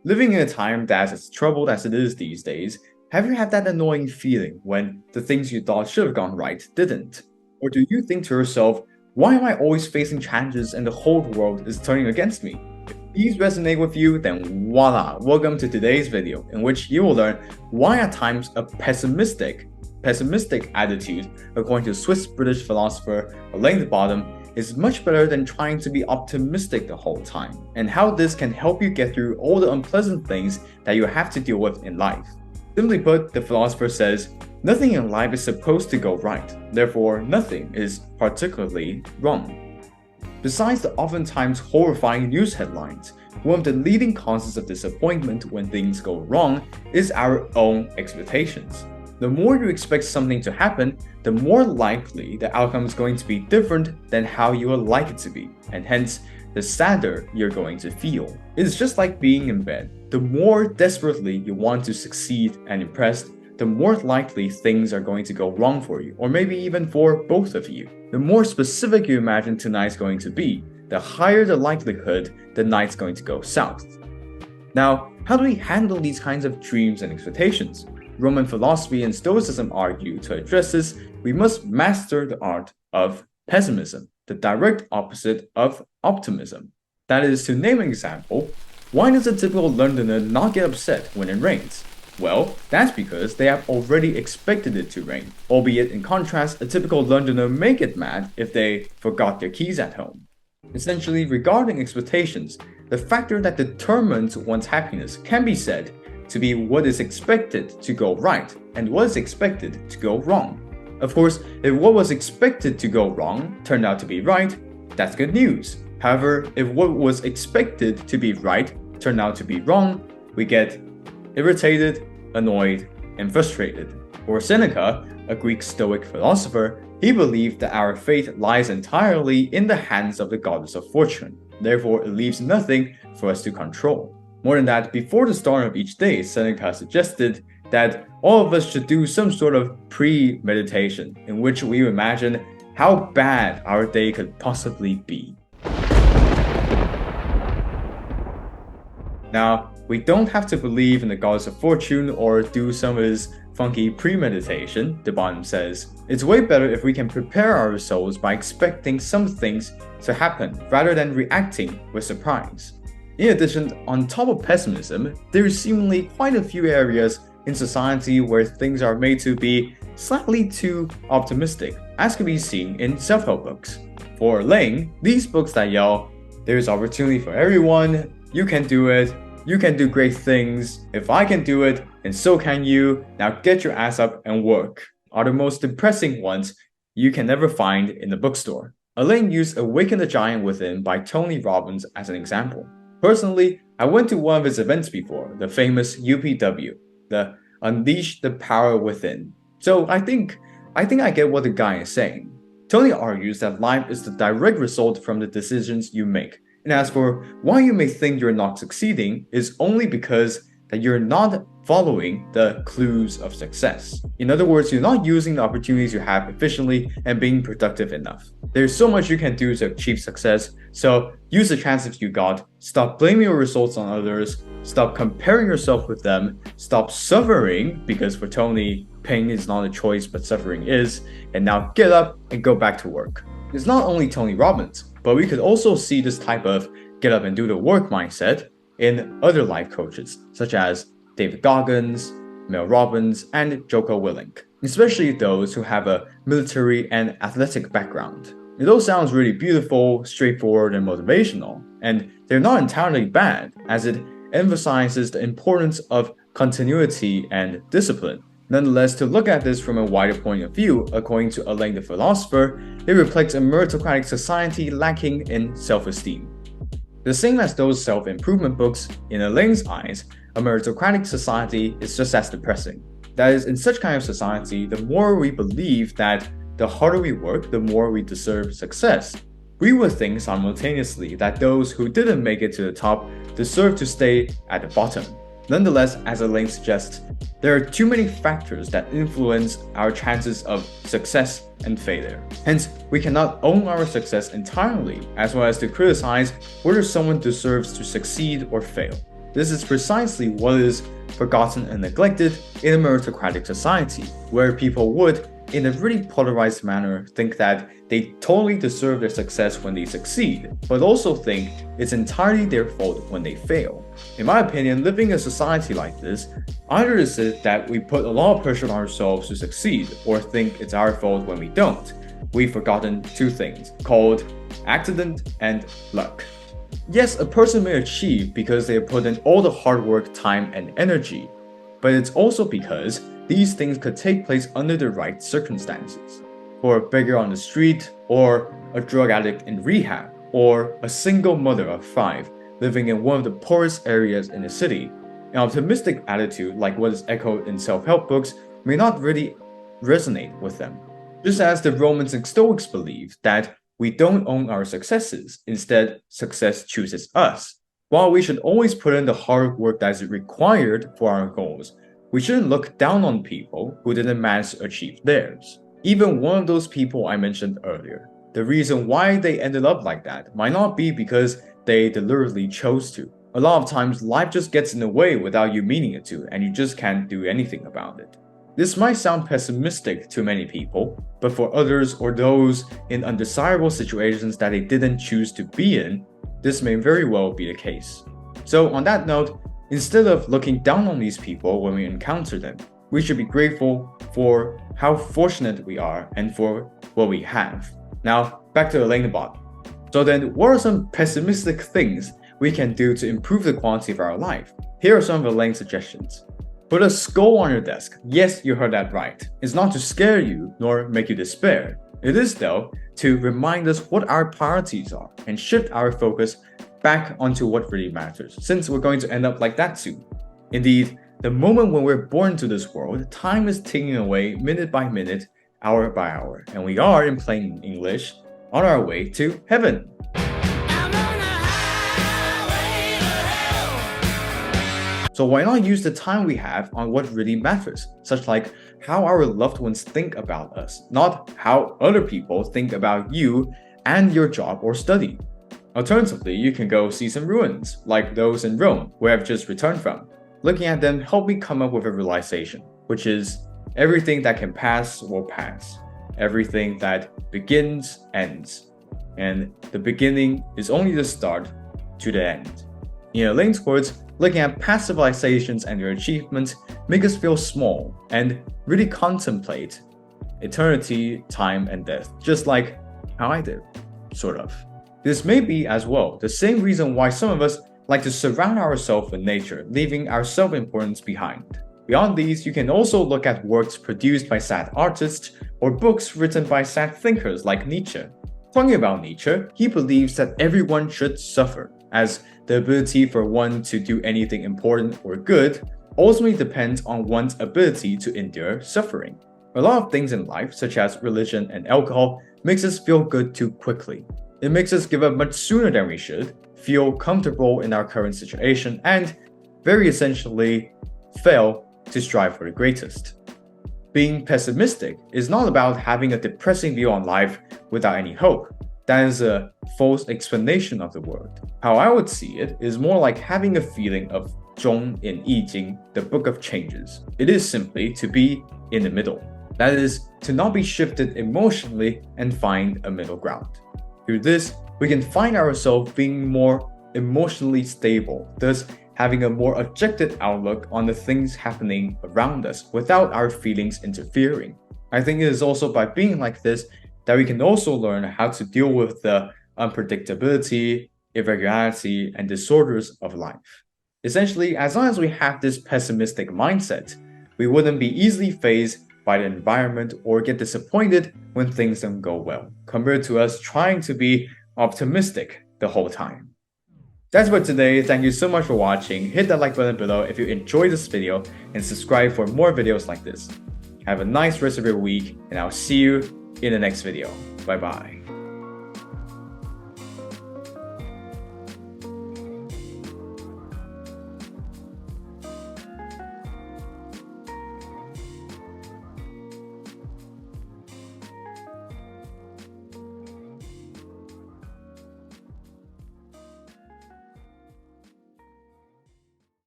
Living in a time that's as troubled as it is these days, have you had that annoying feeling when the things you thought should have gone right didn't? Or do you think to yourself, why am I always facing challenges and the whole world is turning against me? If these resonate with you, then voila, welcome to today's video in which you will learn why at times a pessimistic attitude, according to Swiss-British philosopher Alain, is much better than trying to be optimistic the whole time, and how this can help you get through all the unpleasant things that you have to deal with in life. Simply put, the philosopher says, nothing in life is supposed to go right, therefore nothing is particularly wrong. Besides the oftentimes horrifying news headlines, one of the leading causes of disappointment when things go wrong is our own expectations. The more you expect something to happen, the more likely the outcome is going to be different than how you would like it to be, and hence, the sadder you're going to feel. It's just like being in bed. The more desperately you want to succeed and impress, the more likely things are going to go wrong for you, or maybe even for both of you. The more specific you imagine tonight's going to be, the higher the likelihood the night's going to go south. Now, how do we handle these kinds of dreams and expectations? Roman philosophy and Stoicism argue to address this, we must master the art of pessimism, the direct opposite of optimism. That is, to name an example, why does a typical Londoner not get upset when it rains? Well, that's because they have already expected it to rain, albeit in contrast, a typical Londoner may get mad if they forgot their keys at home. Essentially, regarding expectations, the factor that determines one's happiness can be said to be what is expected to go right and what is expected to go wrong. Of course, if what was expected to go wrong turned out to be right, that's good news. However, if what was expected to be right turned out to be wrong, we get irritated, annoyed, and frustrated. For Seneca, a Greek Stoic philosopher, he believed that our fate lies entirely in the hands of the goddess of fortune. Therefore, it leaves nothing for us to control. More than that, before the start of each day, Seneca suggested that all of us should do some sort of pre-meditation in which we imagine how bad our day could possibly be. Now, we don't have to believe in the goddess of fortune or do some of his funky premeditation, the bottom says. It's way better if we can prepare our souls by expecting some things to happen rather than reacting with surprise. In addition, on top of pessimism, there is seemingly quite a few areas in society where things are made to be slightly too optimistic, as can be seen in self-help books. For Alain, these books that yell, "There's opportunity for everyone, you can do it, you can do great things, if I can do it, and so can you, now get your ass up and work," are the most depressing ones you can ever find in the bookstore. Alain used Awaken the Giant Within by Tony Robbins as an example. Personally, I went to one of his events before, the famous UPW, the Unleash the Power Within. So I think I get what the guy is saying. Tony argues that life is the direct result from the decisions you make. And as for why you may think you're not succeeding, is only because that you're not following the clues of success. In other words, you're not using the opportunities you have efficiently and being productive enough. There's so much you can do to achieve success, so use the chances you got, stop blaming your results on others, stop comparing yourself with them, stop suffering, because for Tony, pain is not a choice but suffering is, and now get up and go back to work. It's not only Tony Robbins, but we could also see this type of get up and do the work mindset in other life coaches, such as David Goggins, Mel Robbins, and Jocko Willink, especially those who have a military and athletic background. It all sounds really beautiful, straightforward, and motivational, and they're not entirely bad, as it emphasizes the importance of continuity and discipline. Nonetheless, to look at this from a wider point of view, according to Alain the philosopher, it reflects a meritocratic society lacking in self-esteem. The same as those self-improvement books, in Alain's eyes, a meritocratic society is just as depressing. That is, in such kind of society, the more we believe that the harder we work, the more we deserve success, we would think simultaneously that those who didn't make it to the top deserve to stay at the bottom. Nonetheless, as Alain suggests, there are too many factors that influence our chances of success and failure. Hence, we cannot own our success entirely, as well as to criticize whether someone deserves to succeed or fail. This is precisely what is forgotten and neglected in a meritocratic society, where people would, in a really polarized manner, think that they totally deserve their success when they succeed, but also think it's entirely their fault when they fail. In my opinion, living in a society like this, either is it that we put a lot of pressure on ourselves to succeed, or think it's our fault when we don't. We've forgotten two things, called accident and luck. Yes, a person may achieve because they have put in all the hard work, time, and energy, but it's also because these things could take place under the right circumstances. For a beggar on the street, or a drug addict in rehab, or a single mother of 5 living in one of the poorest areas in the city, an optimistic attitude like what is echoed in self-help books may not really resonate with them. Just as the Romans and Stoics believed that we don't own our successes, instead success chooses us. While we should always put in the hard work that is required for our goals, we shouldn't look down on people who didn't manage to achieve theirs. Even one of those people I mentioned earlier, the reason why they ended up like that might not be because they deliberately chose to. A lot of times life just gets in the way without you meaning it to, and you just can't do anything about it. This might sound pessimistic to many people, but for others or those in undesirable situations that they didn't choose to be in, this may very well be the case. So on that note, instead of looking down on these people when we encounter them, we should be grateful for how fortunate we are and for what we have. Now, back to Alain the bot. So then, what are some pessimistic things we can do to improve the quality of our life? Here are some of Alain's suggestions. Put a skull on your desk. Yes, you heard that right. It's not to scare you nor make you despair. It is, though, to remind us what our priorities are and shift our focus back onto what really matters, since we're going to end up like that soon. Indeed, the moment when we're born into this world, time is ticking away minute by minute, hour by hour, and we are, in plain English, on our way to heaven. So why not use the time we have on what really matters, such like how our loved ones think about us, not how other people think about you and your job or study. Alternatively, you can go see some ruins, like those in Rome, where I've just returned from. Looking at them helped me come up with a realization, which is everything that can pass will pass. Everything that begins ends. And the beginning is only the start to the end. In Alain's words, looking at past civilizations and their achievements make us feel small and really contemplate eternity, time, and death, just like how I did, sort of. This may be, as well, the same reason why some of us like to surround ourselves with nature, leaving our self-importance behind. Beyond these, you can also look at works produced by sad artists or books written by sad thinkers like Nietzsche. Talking about Nietzsche, he believes that everyone should suffer, as the ability for one to do anything important or good ultimately depends on one's ability to endure suffering. A lot of things in life, such as religion and alcohol, makes us feel good too quickly. It makes us give up much sooner than we should, feel comfortable in our current situation, and very essentially fail to strive for the greatest. Being pessimistic is not about having a depressing view on life without any hope. That is a false explanation of the word. How I would see it is more like having a feeling of zhong in I Ching, the book of changes. It is simply to be in the middle. That is, to not be shifted emotionally and find a middle ground. Through this, we can find ourselves being more emotionally stable, thus having a more objective outlook on the things happening around us without our feelings interfering. I think it is also by being like this that we can also learn how to deal with the unpredictability, irregularity, and disorders of life. Essentially, as long as we have this pessimistic mindset, we wouldn't be easily fazed by the environment or get disappointed when things don't go well, compared to us trying to be optimistic the whole time. That's for today. Thank you so much for watching. Hit that like button below if you enjoyed this video and subscribe for more videos like this. Have a nice rest of your week, and I'll see you in the next video. Bye bye.